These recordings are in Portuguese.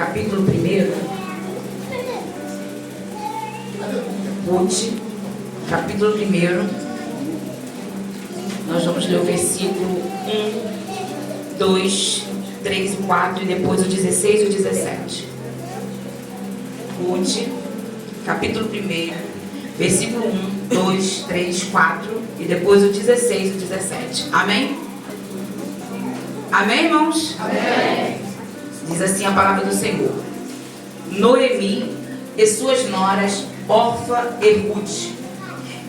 capítulo 1. Ruth, capítulo 1. Nós vamos ler o versículo 1, 2, 3 e 4 e depois o 16 e o 17. Ruth, capítulo 1, versículo 1, 2, 3, 4 e depois o 16 e o 17. Amém? Amém, irmãos? Amém. Diz assim a palavra do Senhor: Noemi e suas noras, Orfa e Ruth.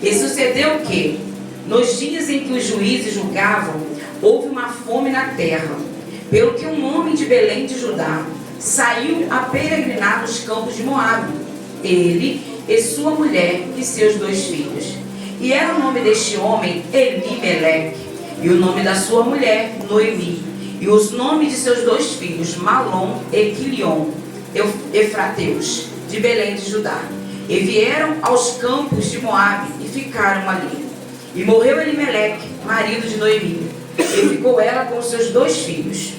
E sucedeu que, nos dias em que os juízes julgavam, houve uma fome na terra, pelo que um homem de Belém de Judá saiu a peregrinar nos campos de Moabe, ele e sua mulher e seus 2 filhos. E era o nome deste homem Elimeleque, e o nome da sua mulher Noemi, e os nomes de seus 2 filhos Malom e Quilion, efrateus, de Belém de Judá. E vieram aos campos de Moabe e ficaram ali. E morreu Elimeleque, marido de Noemi, e ficou ela com os seus 2 filhos,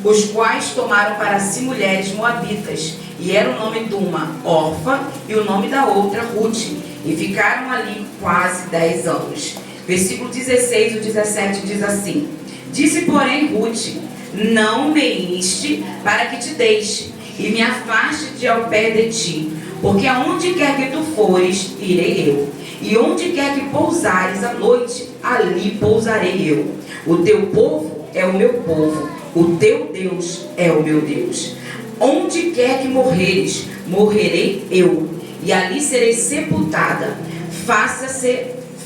os quais tomaram para si mulheres moabitas, e era o nome de uma Orfa e o nome da outra Ruth, e ficaram ali quase 10 anos. Versículo 16 e 17 diz assim: Disse, porém, Ruth: Não me inste para que te deixe, e me afaste de ao pé de ti, porque aonde quer que tu fores, irei eu, e onde quer que pousares à noite, ali pousarei eu. O teu povo é o meu povo, o teu Deus é o meu Deus. Onde quer que morreres, morrerei eu, e ali serei sepultada.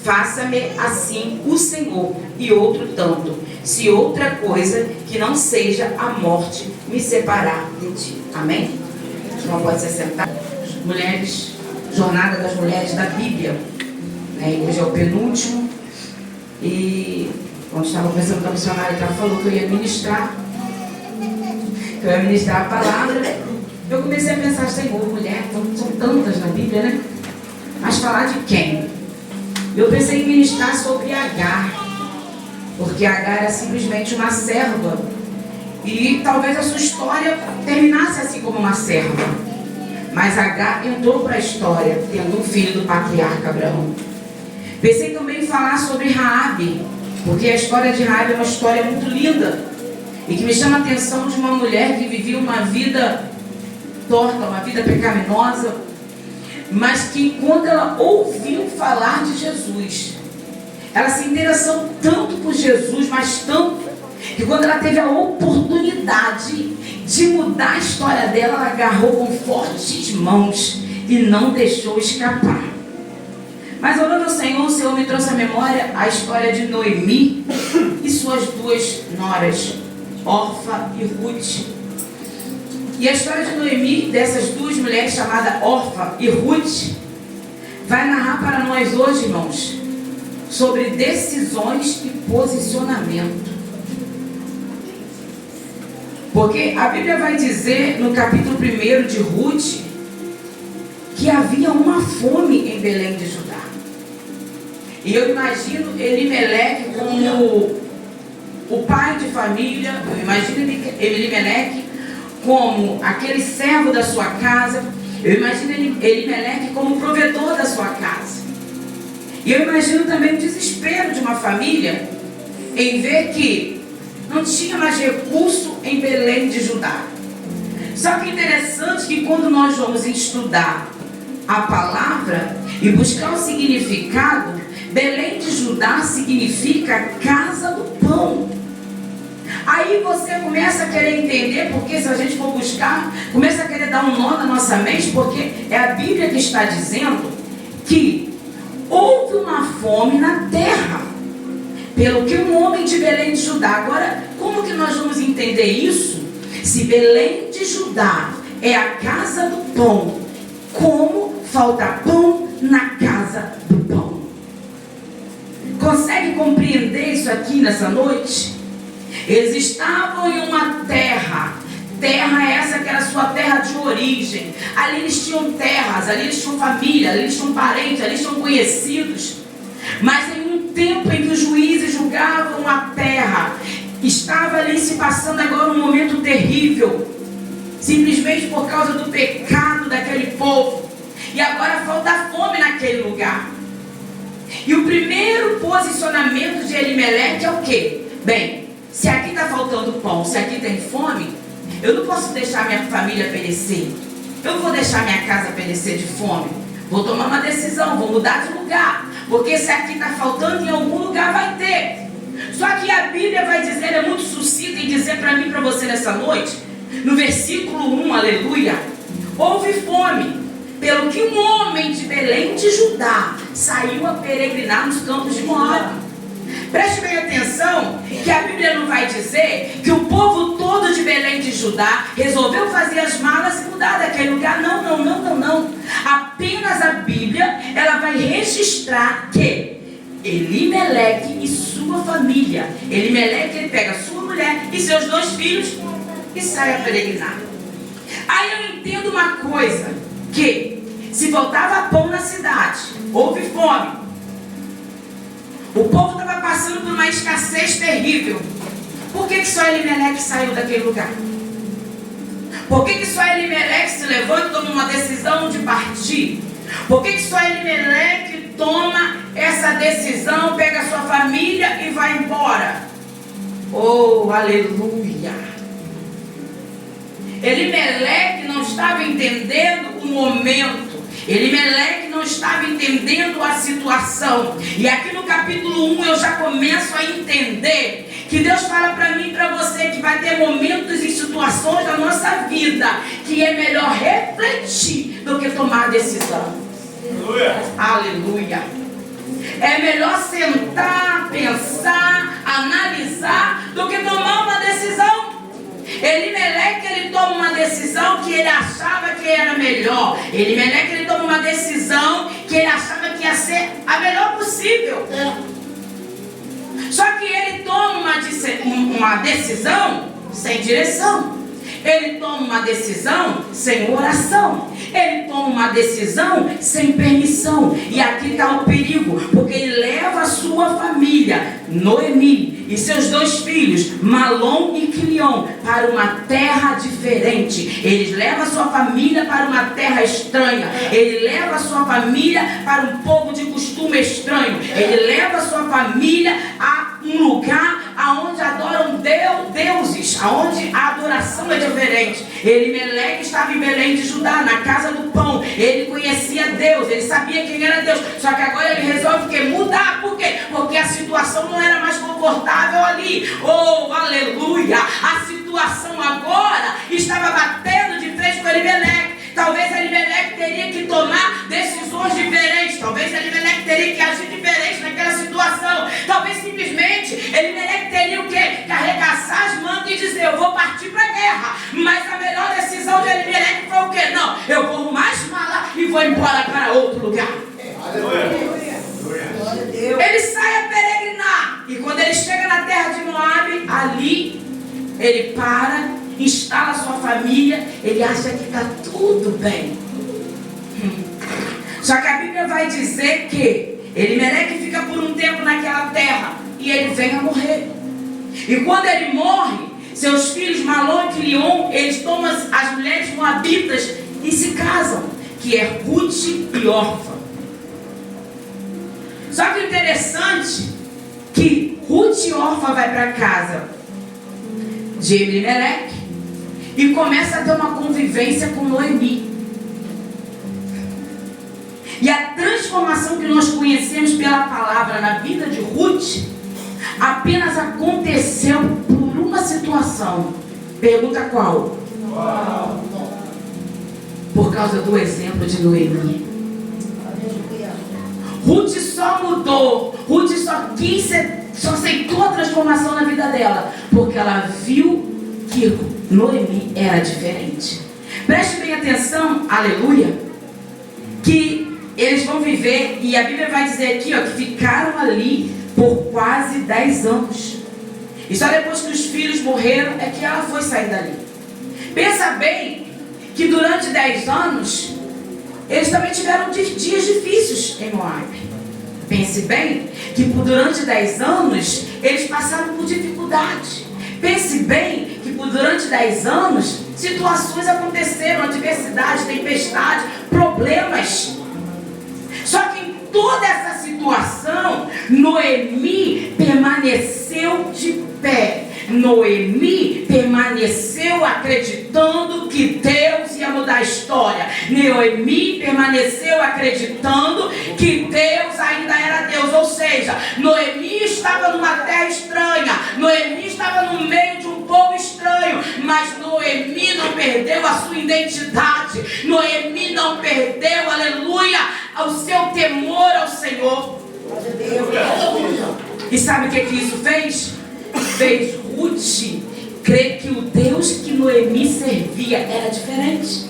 Faça-me assim o Senhor, e outro tanto, se outra coisa que não seja a morte me separar de ti. Amém? Não pode se sentar. Mulheres, Jornada das Mulheres da Bíblia, né? Hoje é o penúltimo. E quando estava conversando com a missionária, ela falou que eu ia ministrar a palavra. Eu comecei a pensar: Senhor, mulher, são tantas na Bíblia, né? Mas falar de quem? Eu pensei em ministrar sobre Agar, porque Agar era simplesmente uma serva, e talvez a sua história terminasse assim como uma serva. Mas Agar entrou para a história, tendo um filho do patriarca Abraão. Pensei também em falar sobre Raabe, porque a história de Raabe é uma história muito linda, e que me chama a atenção de uma mulher que vivia uma vida torta, uma vida pecaminosa, mas que quando ela ouviu falar de Jesus, ela se interessou tanto por Jesus, mas tanto, que quando ela teve a oportunidade de mudar a história dela, ela agarrou com fortes mãos e não deixou escapar. Mas orando ao Senhor, o Senhor me trouxe à memória a história de Noemi e suas 2 noras, Orfa e Ruth. E a história de Noemi, dessas 2 mulheres chamadas Orfa e Ruth, vai narrar para nós hoje, irmãos, sobre decisões e posicionamento. Porque a Bíblia vai dizer no capítulo 1 de Ruth que havia uma fome em Belém de Judá. E eu imagino Elimeleque como o pai de família, eu imagino Elimeleque como aquele servo da sua casa, eu imagino Elimeleque como o provedor da sua casa. E eu imagino também o desespero de uma família em ver que não tinha mais recurso em Belém de Judá. Só que é interessante que quando nós vamos estudar a palavra e buscar o significado, Belém de Judá significa casa do pão. Aí você começa a querer entender, porque se a gente for buscar, começa a querer dar um nó na nossa mente, porque é a Bíblia que está dizendo que houve uma fome na terra, pelo que um homem de Belém de Judá. Agora, como que nós vamos entender isso? Se Belém de Judá é a casa do pão, como falta pão na casa do pão? Consegue compreender isso aqui nessa noite? Eles estavam em uma terra essa que era a sua terra de origem. Ali eles tinham terras, ali eles tinham família, ali eles tinham parentes, ali eles tinham conhecidos. Mas em um tempo em que os juízes julgavam a terra, estava ali se passando agora um momento terrível. simplesmente por causa do pecado daquele povo. E agora falta fome naquele lugar. E o primeiro posicionamento de Elimeleque é o quê? Bem, se aqui está faltando pão, se aqui tem fome, eu não posso deixar minha família perecer. Eu não vou deixar minha casa perecer de fome. Vou tomar uma decisão, vou mudar de lugar. Porque se aqui está faltando, em algum lugar vai ter. Só que a Bíblia vai dizer, é muito sucinta em dizer para mim e para você nessa noite, no versículo 1, aleluia, houve fome, pelo que um homem de Belém de Judá saiu a peregrinar nos campos de Moabe. Preste bem atenção, que a Bíblia não vai dizer que o povo todo de Belém de Judá resolveu fazer as malas e mudar daquele lugar. Não. Apenas a Bíblia, ela vai registrar que Elimeleque e sua família, Elimeleque, ele pega sua mulher e seus 2 filhos e sai a peregrinar. Aí eu entendo uma coisa, que se faltava pão na cidade, houve fome, o povo estava passando por uma escassez terrível. Por que só Elimeleque saiu daquele lugar? Por que só Elimeleque se levanta e toma uma decisão de partir? Por que só Elimeleque toma essa decisão, pega a sua família e vai embora? Oh, aleluia! Elimeleque não estava entendendo o momento. Elimeleque não estava entendendo a situação. E aqui no capítulo 1 eu já começo a entender que Deus fala para mim e para você que vai ter momentos e situações da nossa vida que é melhor refletir do que tomar decisão. Aleluia. É melhor sentar, pensar, analisar do que tomar uma decisão. Elimeleque, ele toma uma decisão que ele achava que era melhor. Elimeleque, ele toma uma decisão que ele achava que ia ser a melhor possível. Só que ele toma uma decisão sem direção. Ele toma uma decisão sem oração. Ele toma uma decisão sem permissão. E aqui está o perigo, porque ele leva a sua família, Noemi e seus 2 filhos, Malom e Quilion, para uma terra diferente. Ele leva a sua família para uma terra estranha. Ele leva a sua família para um povo de costume estranho. Ele leva a sua família a um lugar aonde adoram deuses, aonde a adoração é diferente. Elimeleque estava em Belém de Judá, na casa do pão. Ele conhecia Deus, ele sabia quem era Deus. Só que agora ele resolve o quê? Mudar. Por quê? Porque a situação não era mais confortável ali. Oh, aleluia! A situação agora estava batendo de frente com Elimeleque. Talvez Elimeleque teria que tomar decisões diferentes. Talvez Elimeleque teria que agir diferente naquela situação. Talvez simplesmente Elimeleque teria o quê? Que arregaçar as mangas e dizer, eu vou partir para a guerra. Mas a melhor decisão de Elimeleque foi o quê? Não, eu vou arrumar as malas e vou embora para outro lugar. Ele sai a peregrinar. E quando ele chega na terra de Moabe, ali ele para, instala sua família. Ele acha que está tudo bem. Só que a Bíblia vai dizer que Elimeleque fica por um tempo naquela terra e ele vem a morrer. E quando ele morre, seus filhos Malom e Quilion, eles tomam as mulheres moabitas e se casam, que é Ruth e Orfa. Só que o interessante é que Ruth e Orfa vai para casa de Elimeleque e começa a ter uma convivência com Noemi. E a transformação que nós conhecemos pela palavra na vida de Ruth apenas aconteceu por uma situação. Pergunta qual? Por causa do exemplo de Noemi. Ruth só mudou, Ruth só aceitou a transformação na vida dela, porque ela viu que Noemi era diferente. Preste bem atenção, aleluia, que eles vão viver, e a Bíblia vai dizer aqui, ó, que ficaram ali por quase 10 anos. E só depois que os filhos morreram é que ela foi sair dali. Pensa bem que durante 10 anos eles também tiveram dias difíceis em Moabe. Pense bem que durante 10 anos eles passaram por dificuldade. Pense bem que durante 10 anos, situações aconteceram, adversidade, tempestade, problemas. Só que em toda essa situação, Noemi permaneceu de pé. Noemi permaneceu acreditando que Deus ia mudar a história. Noemi permaneceu acreditando que Deus ainda era Deus. Ou seja, Noemi estava numa terra estranha. Noemi estava no meio de um povo estranho. Mas Noemi não perdeu a sua identidade. Noemi não perdeu, aleluia, o seu temor ao Senhor. E sabe o que isso fez? Fez Ruth crer que o Deus que Noemi servia era diferente.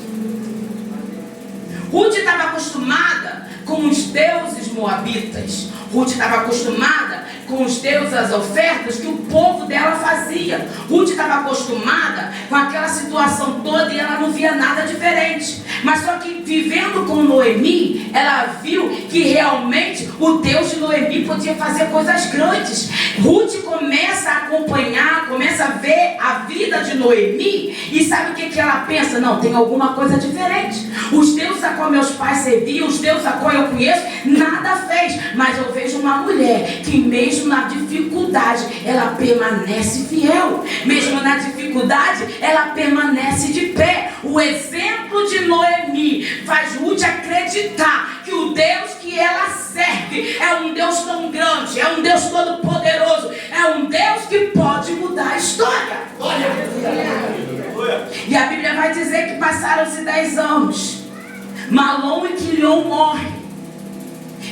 Ruth estava acostumada com os deuses moabitas. Ruth estava acostumada com os deuses, as ofertas que o povo dela fazia. Ruth estava acostumada com aquela situação toda e ela não via nada diferente. Mas só que vivendo com Noemi, ela viu que realmente o Deus de Noemi podia fazer coisas grandes. Ruth começa a acompanhar, começa a ver a vida de Noemi e sabe o que ela pensa? Não, tem alguma coisa diferente. Os deuses a qual meus pais serviam, os deuses a qual eu conheço, nada fez. Mas eu vejo uma mulher que mesmo na dificuldade, ela permanece fiel. Mesmo na dificuldade, ela permanece de pé. O exemplo de Noemi faz Ruth acreditar que o Deus que ela serve é um Deus tão grande, é um Deus todo poderoso, é um Deus que pode mudar a história. E a Bíblia vai dizer que passaram-se 10 anos. Malom e Quilion morrem.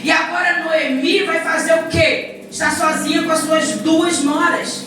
E agora Noemi vai fazer o quê? Está sozinha com as suas 2 noras.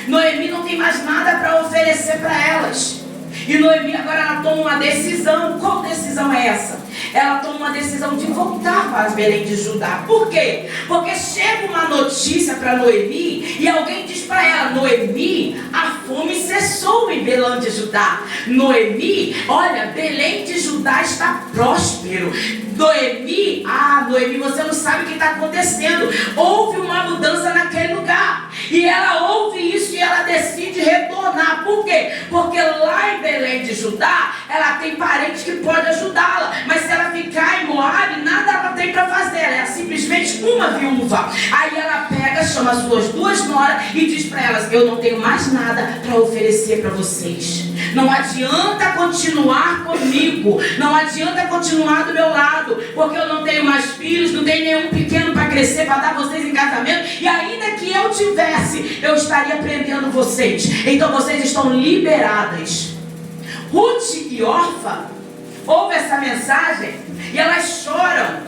Noemi não tem mais nada para oferecer para elas. E Noemi agora ela toma uma decisão. Qual decisão é essa? Ela toma uma decisão de voltar para Belém de Judá. Por quê? Porque chega uma notícia para Noemi e alguém diz para ela: Noemi, a fome cessou em Belém de Judá. Noemi, olha, Belém de Judá está próspero. Noemi, Noemi, você não sabe o que está acontecendo. Houve uma mudança naquele lugar. E ela ouve isso e ela decide retornar. Por quê? Porque lá em Belém de Judá, ela tem parentes que podem ajudá-la. Mas se ela ficar em Moabe, nada ela tem para fazer. Ela é simplesmente uma viúva. Aí ela pega, chama as suas 2 noras e diz para elas: eu não tenho mais nada para oferecer para vocês. Não adianta continuar comigo. Não adianta continuar do meu lado. Porque eu não tenho mais filhos, não tenho nenhum pequeno para crescer, para dar vocês em casamento. E ainda que eu tivesse, eu estaria prendendo vocês. Então vocês estão liberadas. Ruth e Orfa ouvem essa mensagem e elas choram.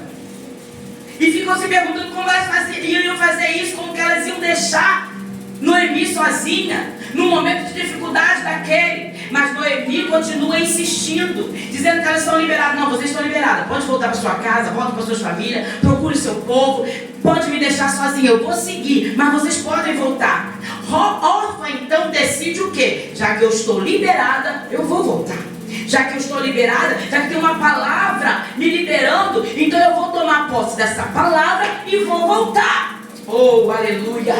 E ficam se perguntando como elas iam fazer isso, como que elas iam deixar Noemi sozinha, num momento de dificuldade daquele. Mas Noemi continua insistindo, dizendo que elas estão liberadas. Não, vocês estão liberadas. Pode voltar para sua casa, volta para suas famílias, procure o seu povo, pode me deixar sozinha, eu vou seguir, mas vocês podem voltar. Orfa então decide o quê? Já que eu estou liberada, eu vou voltar. Já que eu estou liberada, já que tem uma palavra me liberando, então eu vou tomar posse dessa palavra e vou voltar. Oh, aleluia!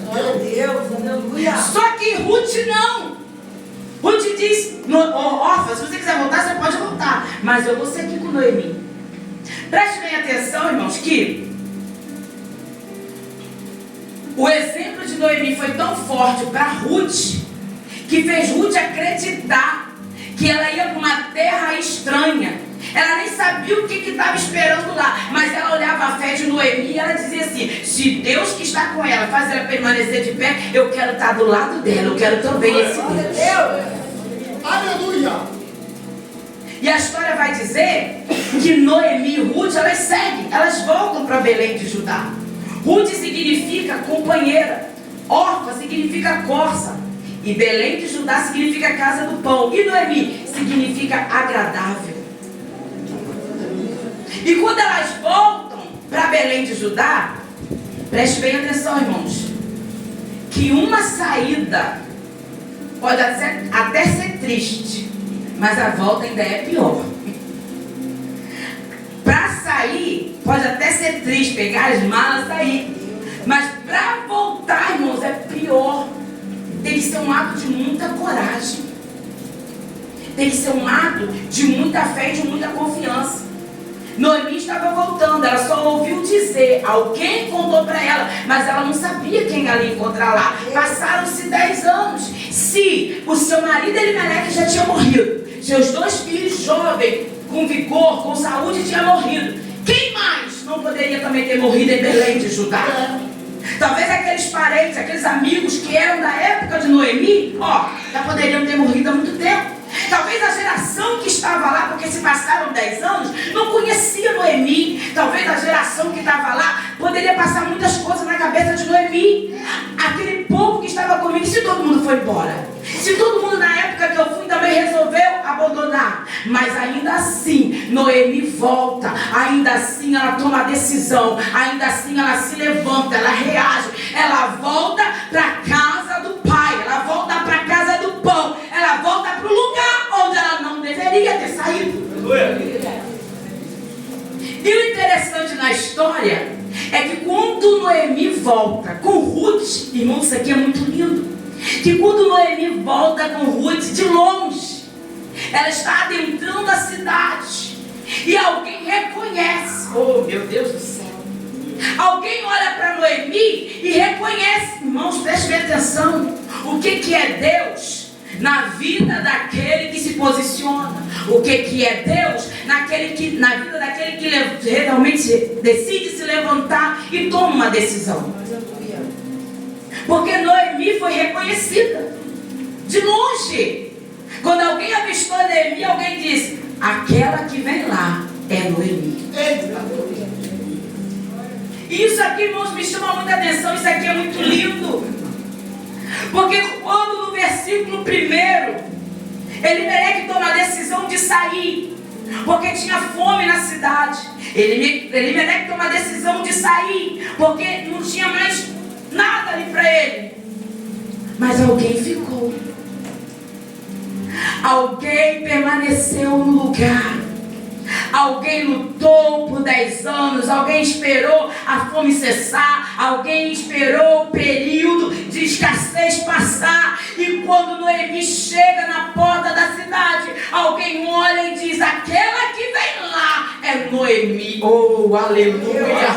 Glória a Deus, aleluia! Só que Ruth não. Ruth diz: Orfa, se você quiser voltar, você pode voltar, mas eu vou seguir com Noemi. Preste bem atenção, irmãos, que o exemplo de Noemi foi tão forte para Ruth, que fez Ruth acreditar que ela ia para uma terra estranha. Ela nem sabia o que estava esperando lá, mas ela olhava a fé de Noemi e ela dizia assim: se Deus que está com ela faz ela permanecer de pé, eu quero estar do lado dela, eu quero também esse Deus. Aleluia! E a história vai dizer que Noemi e Ruth, elas seguem, elas voltam para Belém de Judá. Ruth significa companheira, Orfa significa corça, e Belém de Judá significa casa do pão, e Noemi significa agradável. E quando elas voltam para Belém de Judá, preste bem atenção, irmãos, que uma saída pode até ser triste, mas a volta ainda é pior. Para sair, pode até ser triste, pegar as malas e sair, mas para voltar, irmãos, é pior. Tem que ser um ato de muita coragem. Tem que ser um ato de muita fé e de muita confiança. Noemi estava voltando, ela só ouviu dizer, alguém contou para ela, mas ela não sabia quem ela ia encontrar lá. Passaram-se 10 anos. Se o seu marido Elimeleque já tinha morrido, seus 2 filhos jovens, com vigor, com saúde, tinham morrido, quem mais não poderia também ter morrido em Belém de Judá? Talvez aqueles parentes, aqueles amigos que eram da época de Noemi, já poderiam ter morrido há muito tempo. Talvez a geração que estava lá, porque se passaram 10 anos, não conhecia Noemi. Talvez a geração que estava lá poderia passar muitas coisas na cabeça de Noemi. Aquele povo que estava comigo, se todo mundo foi embora, se todo mundo na época que eu fui também resolveu abandonar, mas ainda assim Noemi volta, ainda assim ela toma a decisão, ainda assim ela se levanta, ela reage, ela volta para a casa do pai, ela volta para a casa do pão, ela volta para o lugar onde ela não deveria ter saído. E o interessante na história é que quando Noemi volta com Ruth, irmão, isso aqui é muito lindo, que quando Noemi volta com Ruth de longe, ela está adentrando a cidade e alguém reconhece, oh meu Deus do céu, alguém olha para Noemi e reconhece, irmãos, prestem atenção, o que é Deus na vida daquele que se posiciona, o que é Deus na vida daquele que realmente decide se levantar e toma uma decisão. Porque Noemi foi reconhecida de longe. Quando alguém avistou Noemi, alguém disse, aquela que vem lá é Noemi. Isso aqui, irmãos, me chama muita atenção. Isso aqui é muito lindo. Porque quando no versículo 1 Elimeleque toma a decisão de sair, porque tinha fome na cidade. Elimeleque toma a decisão de sair, porque não tinha mais nada ali para ele. Mas alguém ficou. Alguém permaneceu no lugar. Alguém lutou por 10 anos. Alguém esperou a fome cessar. Alguém esperou o período de escassez passar. E quando Noemi chega na porta da cidade, alguém olha e diz, aquela que vem lá é Noemi. Oh, aleluia.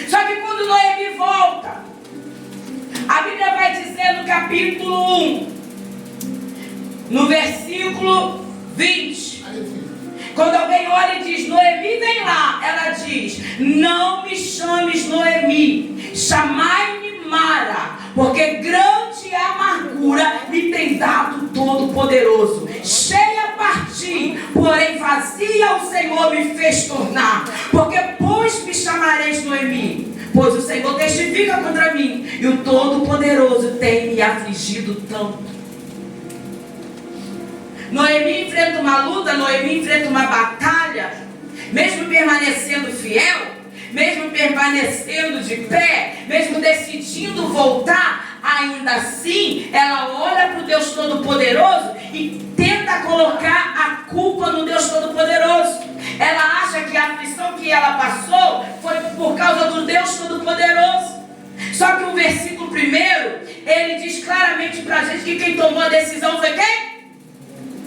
Só que quando Noemi volta, a Bíblia vai dizer no capítulo 1, no versículo 20, quando alguém olha e diz, Noemi vem lá, ela diz, não me chames Noemi, chamai-me Mara, porque grande amargura me tem dado Todo-Poderoso. Cheia parti, porém vazia o Senhor me fez tornar. Porque pois me chamareis Noemi, pois o Senhor testifica contra mim, e o Todo-Poderoso tem me afligido tanto. Noemi enfrenta uma luta, Noemi enfrenta uma batalha, mesmo permanecendo fiel, mesmo permanecendo de pé, mesmo decidindo voltar, ainda assim, ela olha para o Deus Todo-Poderoso e tenta colocar a culpa no Deus Todo-Poderoso. Ela acha que a aflição que ela passou foi por causa do Deus Todo-Poderoso. Só que o versículo 1, ele diz claramente para a gente que quem tomou a decisão foi quem?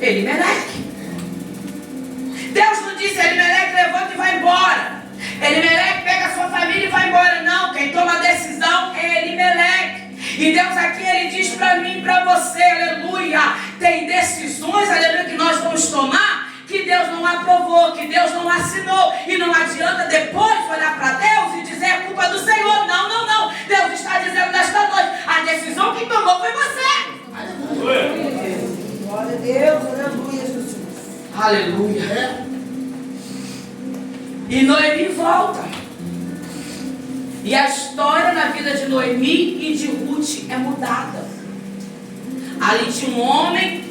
Elimeleque. Deus não disse, Elimeleque, levanta e vai embora. Elimeleque, pega a sua família e vai embora. Não, quem toma a decisão é Elimeleque. E Deus aqui, ele diz para mim e para você, aleluia, tem decisões, aleluia, que nós vamos tomar, que Deus não aprovou, que Deus não assinou. E não adianta depois olhar para Deus e dizer a culpa do Senhor. Não, não, não. Deus está dizendo nesta noite, a decisão que tomou foi você. Aleluia. Glória a Deus, aleluia, Jesus. Aleluia. E Noemi volta. E a história na vida de Noemi e de Ruth é mudada. Ali tinha um homem,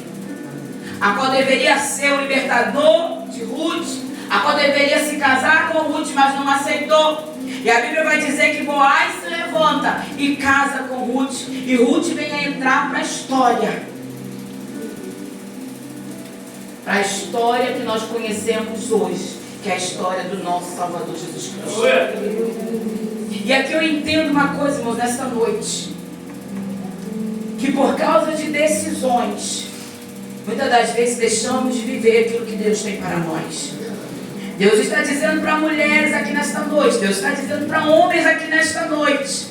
a qual deveria ser o libertador de Ruth, a qual deveria se casar com Ruth, mas não aceitou. E a Bíblia vai dizer que Boaz se levanta e casa com Ruth. E Ruth vem a entrar para a história. Para a história que nós conhecemos hoje, que é a história do nosso Salvador Jesus Cristo. E aqui eu entendo uma coisa, irmãos, nessa noite. que por causa de decisões, muitas das vezes deixamos de viver aquilo que Deus tem para nós. Deus está dizendo para mulheres aqui nesta noite, Deus está dizendo para homens aqui nesta noite,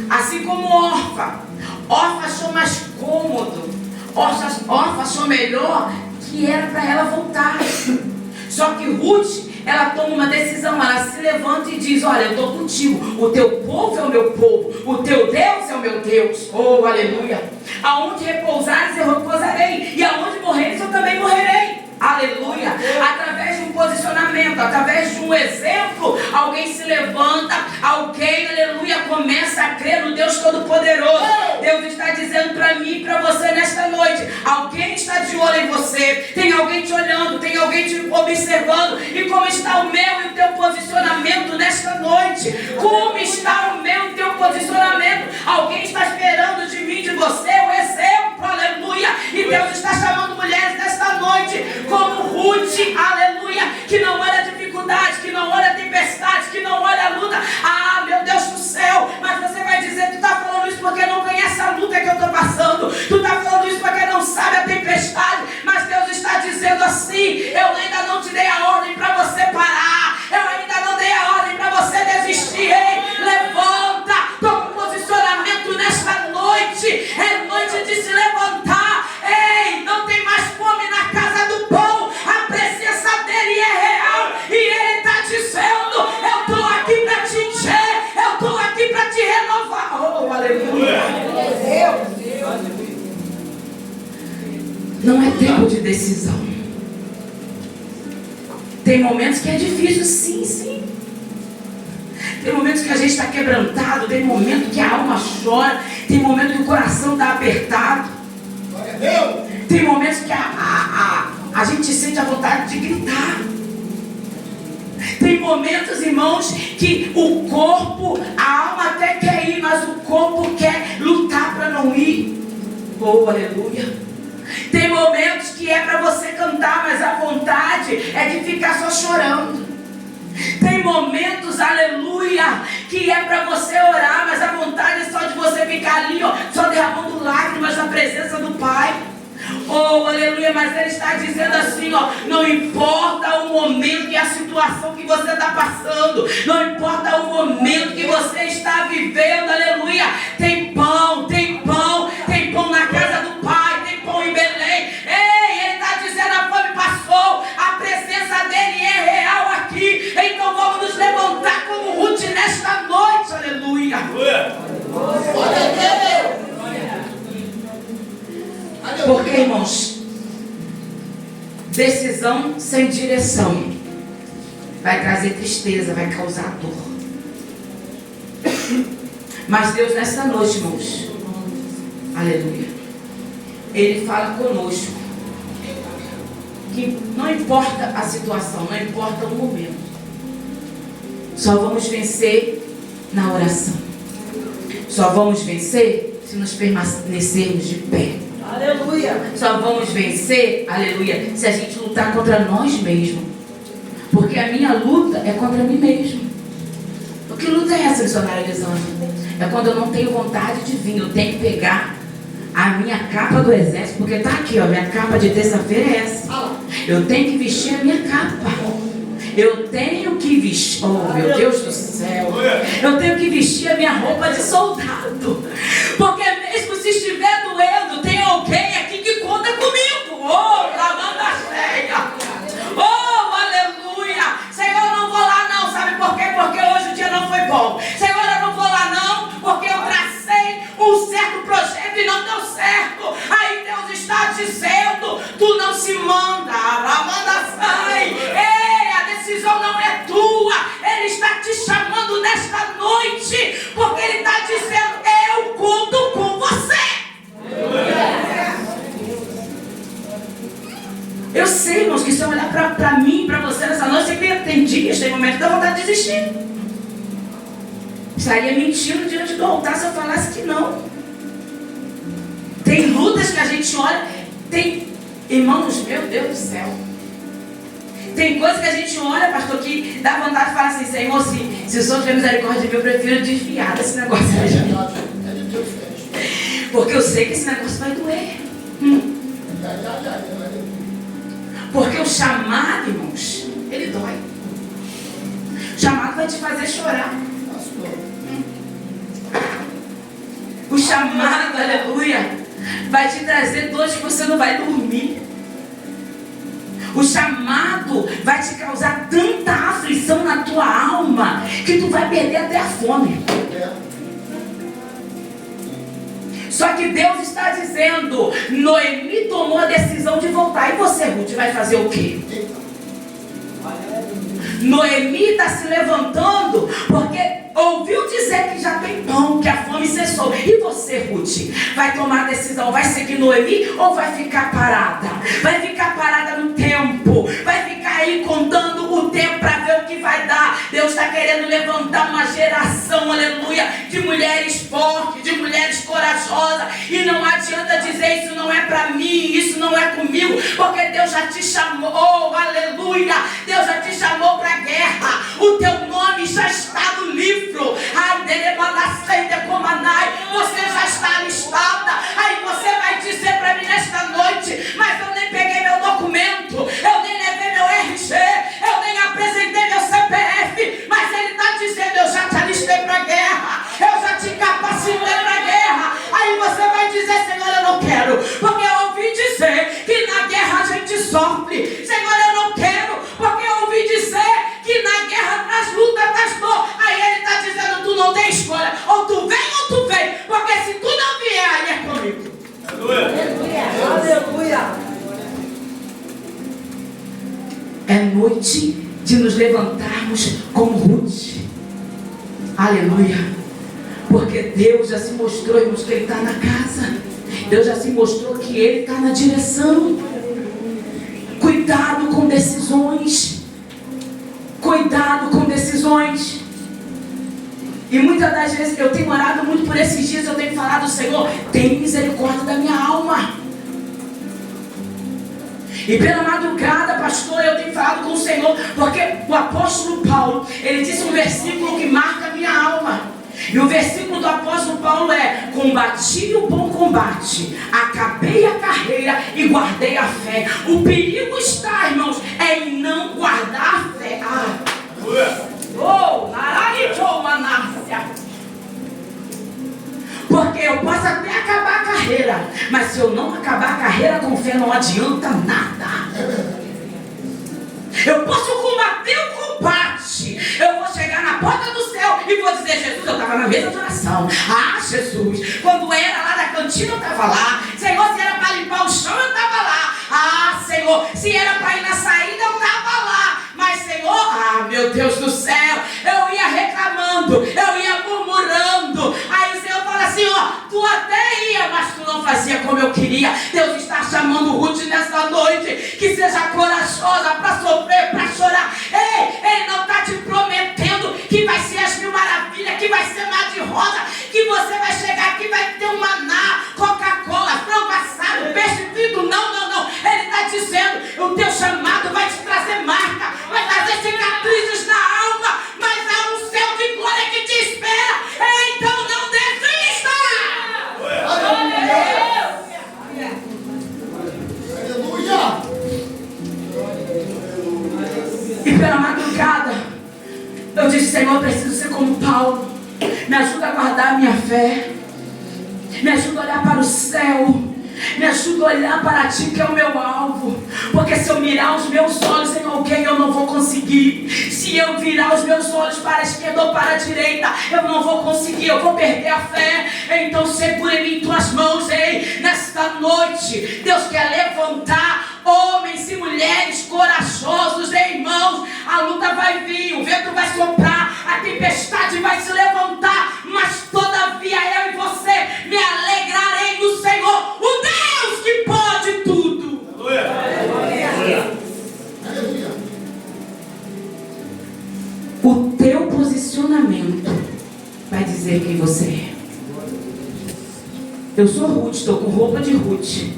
assim como Orfa achou mais cômodo, Orfa achou melhor, que era para ela voltar. Só que Ruth, ela toma uma decisão, ela se levanta e diz: olha, eu estou contigo, o teu povo é o meu povo, o teu Deus é o meu Deus. Oh, aleluia. Aonde repousares eu repousarei, e aonde morreres eu também morrerei. Aleluia. Através de um posicionamento, através de um exemplo, alguém se levanta, alguém, aleluia, começa a crer no Deus Todo-Poderoso. Deus está dizendo para mim e para você nesta noite: alguém está de olho em você, tem alguém te olhando, tem alguém te observando. E como está o meu e o teu posicionamento nesta noite? Como está o meu e o teu posicionamento? Alguém está esperando de mim, de você, o exemplo, aleluia. E Deus está chamando mulheres nesta noite, como Ruth, aleluia, que não olha a dificuldade, que não olha a tempestade, que não olha a luta. Ah, meu Deus do céu, mas você vai dizer: tu está falando isso porque não conhece a luta que eu estou passando, tu está falando isso porque não sabe a tempestade. Mas Deus está dizendo assim: eu ainda não te dei a ordem para você parar, eu ainda não dei a ordem para você desistir. Ei, levanta, toma um posicionamento nesta noite, é noite de se levantar. Ei, não tem mais fome na casa do pão, a presença dele é real, e ele está dizendo: eu estou aqui para te encher, eu estou aqui para te renovar. Oh, aleluia. Não é tempo de decisão. Tem momentos que é difícil, sim. Tem momentos que a gente está quebrantado, tem momentos que a alma chora, tem momentos que o coração está apertado, tem momentos que a gente sente a vontade de gritar. Tem momentos, irmãos, que o corpo, a alma até quer ir, mas o corpo quer lutar para não ir. Oh, aleluia. Tem momentos que é para você cantar, mas a vontade é de ficar só chorando. Tem momentos, aleluia, que é para você orar, mas a vontade é só de você ficar ali, ó, só derramando lágrimas na presença do Pai. Oh, aleluia, mas ele está dizendo assim, ó: não importa o momento e a situação que você está passando, não importa o momento que você está vivendo, aleluia, tem pão na casa do Pai, tem pão em Belém. Ei, ele está dizendo: a fome passou, a presença dele é real aqui. Então vamos nos levantar como Ruth nesta noite, aleluia. Porque, irmãos, decisão sem direção vai trazer tristeza, vai causar dor. Mas Deus nessa noite, irmãos, aleluia, Ele fala conosco que não importa a situação, não importa o momento, só vamos vencer na oração. Só vamos vencer se nos permanecermos de pé. Aleluia. Só vamos vencer, aleluia, se a gente lutar contra nós mesmos. Porque a minha luta é contra mim mesmo. O que luta é essa, missionária Elisângela? É quando eu não tenho vontade de vir, eu tenho que pegar a minha capa do exército, porque está aqui, ó, minha capa de terça-feira é essa. Eu tenho que vestir a minha capa. Eu tenho que vestir, oh meu Deus do céu, eu tenho que vestir a minha roupa de soldado. Porque mesmo se estiver doendo, tem alguém aqui que conta comigo. Oh, lavanda cheia. Oh, aleluia. Senhor, eu não vou lá não, sabe por quê? Porque hoje o dia não foi bom. Senhor, eu não vou lá não, porque eu tracei um certo projeto e não deu certo. Aí Deus está dizendo: tu não se manda, lavanda sai. Ei, a decisão não é tua. Ele está te chamando nesta noite, porque Ele está dizendo: eu conto com você. Eu sei, irmãos, que se eu olhar para mim, para você nessa noite, tem dias, tem momentos que dá vontade de desistir. Estaria mentindo diante do altar se eu falasse que não. Tem lutas que a gente olha, tem, irmãos, meu Deus do céu, tem coisas que a gente olha, pastor, que dá vontade de falar assim: Senhor, se o Senhor tiver misericórdia de mim, eu prefiro desviar desse negócio. Porque eu sei que esse negócio vai doer. Porque o chamado, irmãos, ele dói. O chamado vai te fazer chorar. O chamado, aleluia, vai te trazer dores que você não vai dormir. O chamado vai te causar tanta aflição na tua alma que tu vai perder até a fome. Só que Deus está dizendo, Noemi tomou a decisão de voltar. E você, Ruth, vai fazer o quê? Noemi está se levantando porque ouviu dizer que já tem pão, que a fome cessou. E você, Ruth, vai tomar a decisão, vai seguir Noemi ou vai ficar parada? Vai ficar parada no tempo, vai ficar aí contando o tempo para ver o que vai dar. Deus está querendo levantar uma geração, aleluia, de mulheres fortes, de mulheres corajosas. E não adianta dizer isso não é para mim, isso não é comigo, porque Deus já te chamou, aleluia. Deus já te chamou para a guerra. O teu nome já está no livro. Você já está alistada. Aí você vai dizer para mim nesta noite: mas eu nem peguei meu documento, eu nem levei meu RG, eu nem apresentei meu CPF. Mas ele está dizendo: eu já te alistei para a guerra, eu já te capacitei para a guerra. Aí você vai dizer: Senhor, eu não quero, porque eu ouvi dizer que na guerra a gente sofre. Senhor, eu não quero, porque eu ouvi dizer que na guerra traz luta, traz dor. Aí ele está dizendo: tu não tem escolha, ou tu vem ou tu vem, porque se tu não vier, aí é comigo. Aleluia. Aleluia. É noite de nos levantarmos como Ruth. Aleluia. Porque Deus já se mostrou, irmãos, que Ele está na casa. Deus já se mostrou que Ele está na direção. Cuidado com decisões. Cuidado com decisões. E muitas das vezes eu tenho orado muito por esses dias. Eu tenho falado: Senhor, tem misericórdia da minha alma. E pela madrugada, pastor, eu tenho falado com o Senhor, porque o apóstolo Paulo, ele disse um versículo que marca a minha alma. E o versículo do apóstolo Paulo é: combati o bom combate, acabei a carreira e guardei a fé. O perigo está, irmãos, é em não guardar a fé. Porque eu posso até acabar a carreira, mas se eu não acabar a carreira com fé, não adianta nada. Eu posso combater o combate, eu vou chegar na porta do céu e vou dizer: Jesus, eu estava na mesa de oração. Ah, Jesus, quando era lá na cantina eu estava lá. Senhor, se era para limpar o chão eu estava lá. Ah, Senhor, se era para ir na saída eu estava lá. Mas, Senhor, ah, meu Deus do céu, eu ia reclamando, eu ia murmurando. Aí o Senhor fala assim: ó, tu até ia, mas tu não fazia como eu queria. Deus está chamando Ruth nessa noite, que seja corajosa para sofrer, para chorar. Ei, Ele não está te prometendo que vai ser as mil maravilhas, que vai ser mar de rosa, que você vai chegar aqui e vai ter um maná, Coca-Cola, frango assado, peixe frito. Não, não, não. Ele está dizendo: o teu chamado vai te trazer marca, vai trazer cicatrizes na alma, mas há um céu de glória que te espera. Então não desista. Aleluia. E pela madrugada eu disse: Senhor, eu preciso ser como Paulo. Me ajuda a guardar a minha fé, me ajuda a olhar para o céu, me ajuda a olhar para Ti, que é o meu alvo. Porque se eu mirar os meus olhos em alguém, eu não vou conseguir. Se eu virar os meus olhos para a esquerda ou para a direita, eu não vou conseguir, eu vou perder a fé. Então segura-me em Tuas mãos. Ei, nesta noite Deus quer levantar homens e mulheres corajosos. Ei, irmãos, a luta vai vir, o vento vai soprar, a tempestade vai se levantar, mas todavia eu e você me alegrarei no Senhor, o Deus que pode tudo. Aleluia. Aleluia. O teu posicionamento vai dizer quem você é. Eu sou Ruth, estou com roupa de Ruth.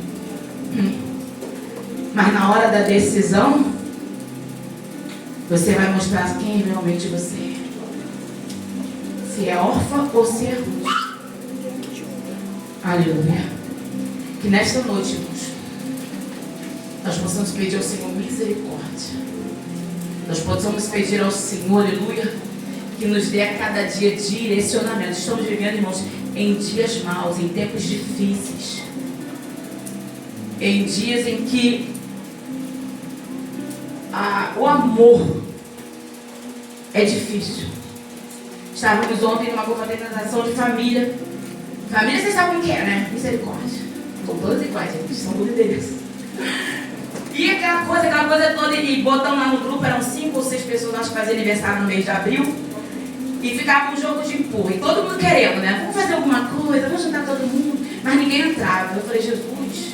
Mas na hora da decisão, você vai mostrar quem realmente você é. Se é órfã ou se é Ruth. Aleluia. Que nesta noite, irmãos, nós possamos pedir ao Senhor misericórdia. Nós possamos pedir ao Senhor, aleluia, que nos dê a cada dia direcionamento. Estamos vivendo, irmãos, em dias maus, em tempos difíceis. Em dias em que o amor é difícil. Estávamos ontem numa confraternização de família. Família, vocês sabem o que é, né? Misericórdia. São todas iguais, gente. São todas deles. E aquela coisa toda. E botamos lá no grupo, eram 5 ou 6 pessoas, acho que faziam aniversário no mês de abril. E ficava um jogo de empurra. E todo mundo querendo, né? Vamos fazer alguma coisa, vamos juntar todo mundo. Mas ninguém entrava. Eu falei, Jesus,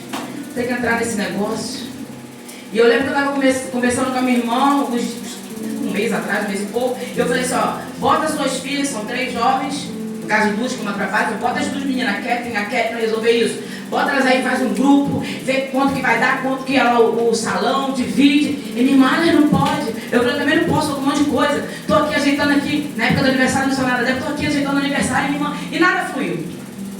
tem que entrar nesse negócio. E eu lembro que eu estava conversando com a minha irmã, um mês atrás, um mês e pouco. E eu falei assim, ó, bota as suas filhas, são 3 jovens, no caso 2 que uma trabalha, bota as 2 meninas, a Kevin para resolver isso. Bota elas aí, faz um grupo, vê quanto que vai dar, quanto que é o salão, divide. E minha irmã, não pode. Eu falei, também não posso, um monte de coisa. Estou aqui ajeitando aqui, na época do aniversário missionário dela, estou aqui ajeitando o aniversário, minha irmã, e nada fluiu.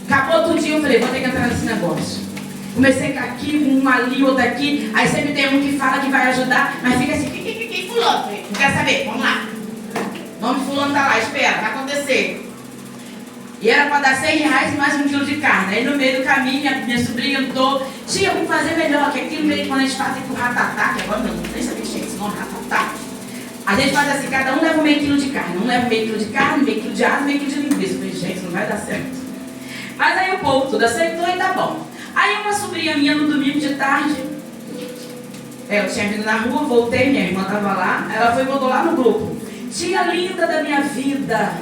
Acabou tudo dia, eu falei, vou ter que entrar nesse negócio. Comecei com aqui, um ali, outro aqui. Aí sempre tem um que fala que vai ajudar, mas fica assim, fulano, não quer saber, vamos lá. O nome de fulano tá lá, espera, vai acontecer. E era para dar R$100 e mais 1 quilo de carne. Aí no meio do caminho, minha sobrinha lutou. Tia, vamos fazer melhor, que aqui no meio quando a gente faz com o ratatá, que agora não nem sabia que tinha esse nome, ratatá. A gente faz assim, cada um leva meio quilo de carne. Um leva meio quilo de carne, meio quilo de asa, meio quilo de linguiça. Eu falei, gente, não vai dar certo. Mas aí o povo tudo aceitou e tá bom. Aí uma sobrinha minha no domingo de tarde, eu tinha vindo na rua, voltei, minha irmã estava lá, ela foi e botou lá no grupo. Tia linda da minha vida,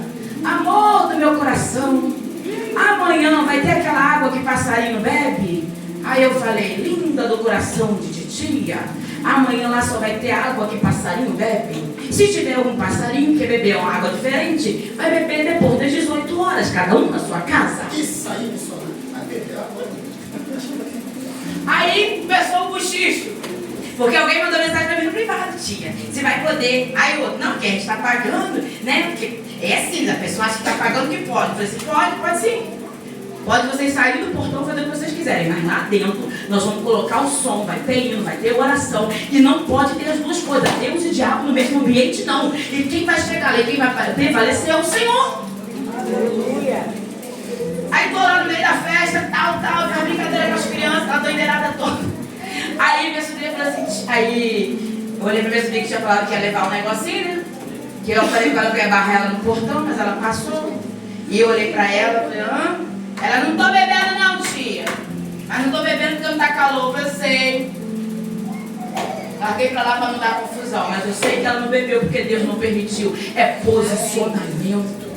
amor do meu coração, amanhã vai ter aquela água que passarinho bebe? Aí eu falei, linda do coração de titia, amanhã lá só vai ter água que passarinho bebe? Se tiver algum passarinho que beber uma água diferente, vai beber depois das 18 horas, cada um na sua casa. Isso aí, pessoal, vai beber água. Aí começou o bochicho. Porque alguém mandou mensagem pra mim no privado, tia. Você vai poder. Aí o outro, não, porque a gente está pagando, né? Porque é assim, a pessoa acha que está pagando que pode. Eu falei assim, pode sim. Pode vocês saírem do portão fazer o que vocês quiserem. Mas lá dentro nós vamos colocar o som, vai ter hino, vai ter oração. E não pode ter as duas coisas, Deus e diabo no mesmo ambiente, não. E quem vai chegar ali, quem vai prevalecer é o Senhor. Aleluia. Aí tô lá no meio da festa, tal, uma brincadeira com as crianças, a doideirada toda. Aí minha sobrinha falou assim, aí eu olhei pra minha sobrinha que tinha falado que ia levar um negocinho, né? Que eu falei pra ela que eu ia barrar ela no portão, mas ela passou. E eu olhei pra ela e falei, ela, não tô bebendo não, tia. Mas não tô bebendo porque não tá calor, eu sei. Larguei pra lá pra não dar confusão, mas eu sei que ela não bebeu porque Deus não permitiu. É posicionamento.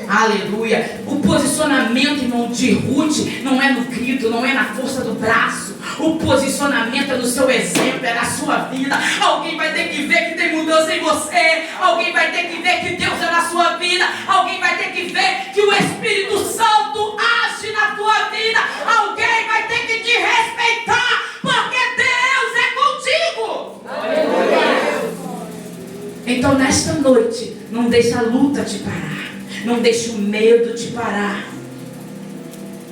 Aleluia. O posicionamento, irmão, de Ruth não é no grito, não é na força do braço. O posicionamento é no seu exemplo, é na sua vida. Alguém vai ter que ver que tem mudança em você. Alguém vai ter que ver que Deus é na sua vida. Alguém vai ter que ver que o Espírito Santo age na tua vida. Alguém vai ter que te respeitar, porque Deus é contigo. Aleluia. Então nesta noite, não deixe a luta te parar. Não deixe o medo te parar.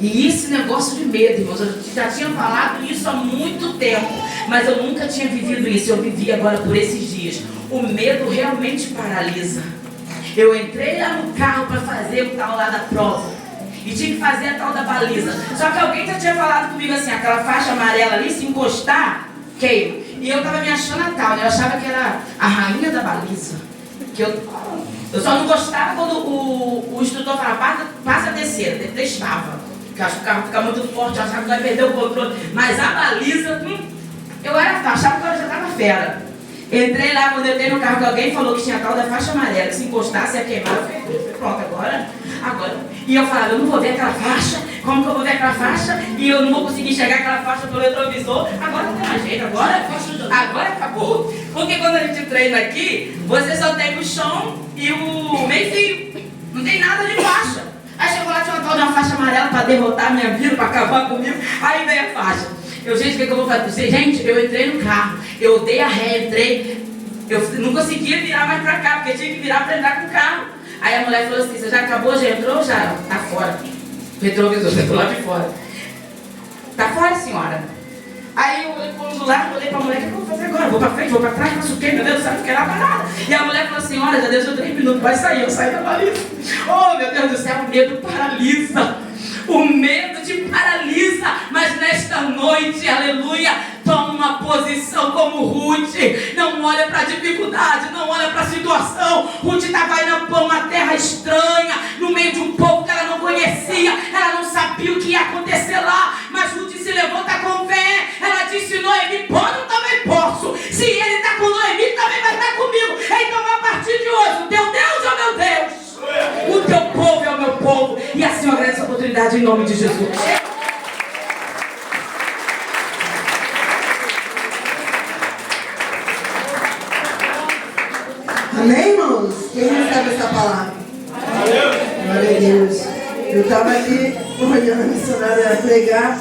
E esse negócio de medo, irmãos, eu já tinha falado isso há muito tempo, mas eu nunca tinha vivido isso. Eu vivi agora por esses dias. O medo realmente paralisa. Eu entrei lá no carro para fazer o tal lá da prova e tinha que fazer a tal da baliza. Só que alguém já tinha falado comigo assim, aquela faixa amarela ali, se encostar, queima. E eu tava me achando a tal, né? Eu achava que era a rainha da baliza. Que eu só não gostava quando o instrutor falava, passa a terceira, detestava. Porque eu acho que o carro fica muito forte, eu achava que vai perder o controle. Mas a baliza, eu achava que eu já estava fera. Entrei lá, quando eu entrei no carro, que alguém falou que tinha a tal da faixa amarela, que se encostasse ia queimar. Eu falei, pronto, agora. E eu falava, eu não vou ver aquela faixa, como que eu vou ver aquela faixa? E eu não vou conseguir enxergar aquela faixa pelo retrovisor. Agora não tem mais jeito, agora acabou. Porque quando a gente treina aqui, você só tem o chão e o meio fio. Não tem nada de faixa. Aí chegou lá, tinha uma tal de uma faixa amarela para derrotar a minha vida, para acabar comigo. Aí veio a faixa. Gente, o que eu vou fazer? Gente, eu entrei no carro, eu dei a ré, eu não conseguia virar mais pra cá, porque tinha que virar pra entrar com o carro. Aí a mulher falou assim, você já acabou, já entrou, já tá fora. Retrovisor, tá do lado de fora. Tá fora, senhora. Aí eu olhei pro lado, olhei pra mulher, o que eu vou fazer agora? Vou pra frente, vou pra trás, faço o quê? Meu Deus do céu, não quero nada. E a mulher falou, senhora, já deu 3 minutos, vai sair, eu saí da baliza. Oh, meu Deus do céu, o medo paralisa. O medo te paralisa, mas nesta noite, aleluia, toma uma posição como Ruth. Não olha para a dificuldade, não olha para a situação. Ruth estava indo para uma terra estranha, no meio de um povo que ela não conhecia, ela não sabia o que ia acontecer lá, mas Ruth se levanta com fé. Ela disse, Noemi, pode, eu também posso. Se ele está com Noemi, também vai estar comigo. Então a partir de hoje, o teu Deus é o meu Deus. O teu povo é o meu povo. E assim eu agradeço a oportunidade em nome de Jesus. Amém, irmãos? Quem recebe essa palavra? Glória a Deus. Eu estava ali olhando a missionária pregar